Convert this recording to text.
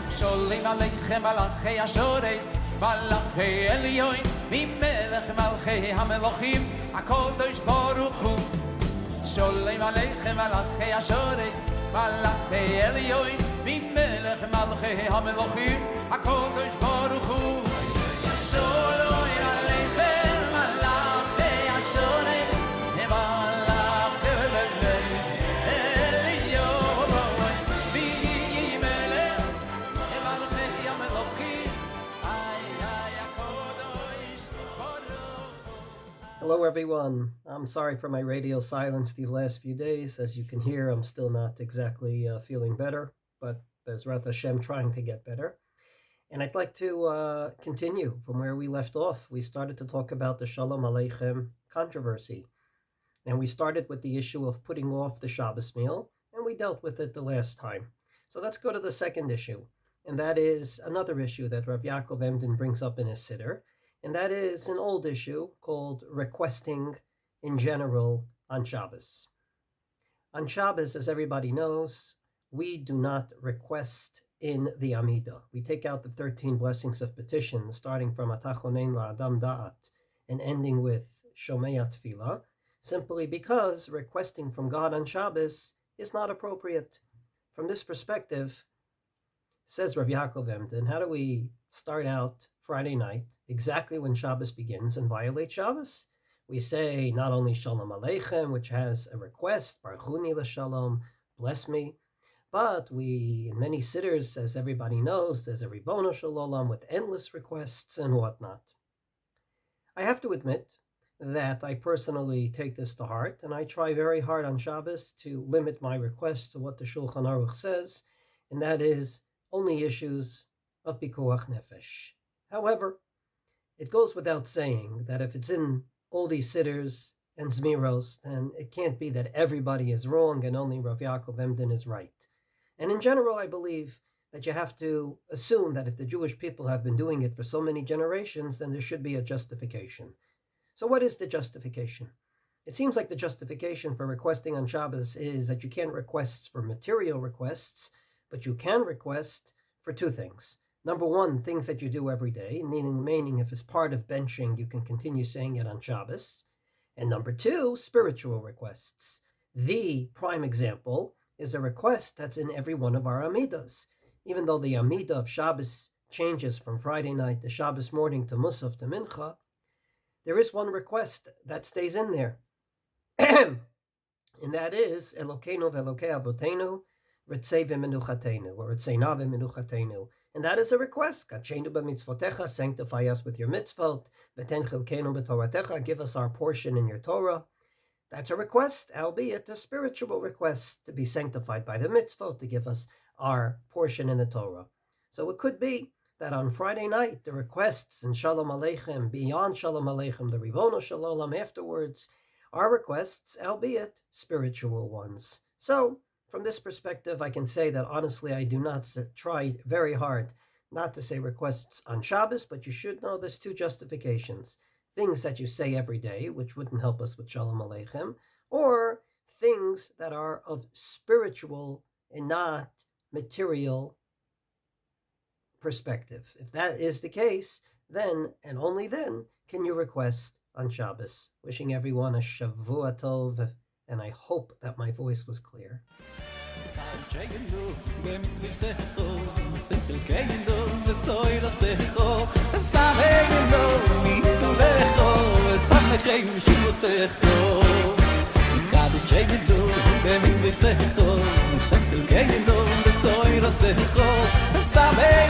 Shalom Aleichem Malachei Ashores Malachei Elyoin Mimelech Malchei HaMelochim HaKadosh Baruch Hu Shalom Aleichem Malachei Ashores Malachei Elyoin Mimelech Malchei HaMelochim HaKadosh Baruch Hu Shalom Aleichem Malachei Ashores Hello everyone. I'm sorry for my radio silence these last few days. As you can hear, I'm still not exactly feeling better, but Bezrat Hashem trying to get better. And I'd like to continue from where we left off. We started to talk about the Shalom Aleichem controversy. And we started with the issue of putting off the Shabbos meal, and we dealt with it the last time. So let's go to the second issue. And that is another issue that Rav Yaakov Emden brings up in his Siddur. And that is an old issue called requesting in general on Shabbos. On Shabbos, as everybody knows, we do not request in the Amidah. We take out the 13 blessings of petition, starting from Atachonein la'adam da'at and ending with Shomei Tefillah, simply because requesting from God on Shabbos is not appropriate. From this perspective, says Rav Yaakov Emden, how do we start out Friday night, exactly when Shabbos begins, and violate Shabbos? We say not only Shalom Aleichem, which has a request, Baruchuni l'Shalom, bless me, but we, in many sidders, as everybody knows, there's a Ribono Shel Olam with endless requests and whatnot. I have to admit that I personally take this to heart, and I try very hard on Shabbos to limit my requests to what the Shulchan Aruch says, and that is only issues of Pikuach Nefesh. However, it goes without saying that if it's in all these sidders and zmiros, then it can't be that everybody is wrong and only Rav Yaakov Emden is right. And in general, I believe that you have to assume that if the Jewish people have been doing it for so many generations, then there should be a justification. So what is the justification? It seems like the justification for requesting on Shabbos is that you can't request for material requests, but you can request for two things. Number one, things that you do every day, meaning if it's part of benching, you can continue saying it on Shabbos. And number two, spiritual requests. The prime example is a request that's in every one of our Amidas. Even though the Amidah of Shabbos changes from Friday night to Shabbos morning to Musaf to Mincha, there is one request that stays in there. And that is, Elokeinu ve'Elokei Avotenu, Ritzei v'Menuchatenu, or Ritzei na v'Menuchatenu. And that is a request. Kachenu b'mitzvotecha, sanctify us with your mitzvot. V'ten chilkenu b'toratecha, give us our portion in your Torah. That's a request, albeit a spiritual request, to be sanctified by the mitzvot, to give us our portion in the Torah. So it could be that on Friday night, the requests in Shalom Aleichem, beyond Shalom Aleichem, the Ribono Shel Olam afterwards, are requests, albeit spiritual ones. So, from this perspective, I can say that honestly, I do not try very hard not to say requests on Shabbos, but you should know there's two justifications. Things that you say every day, which wouldn't help us with Shalom Aleichem, or things that are of spiritual and not material perspective. If that is the case, then, and only then, can you request on Shabbos. Wishing everyone a Shavua Tov, and I hope that my voice was clear. Sabe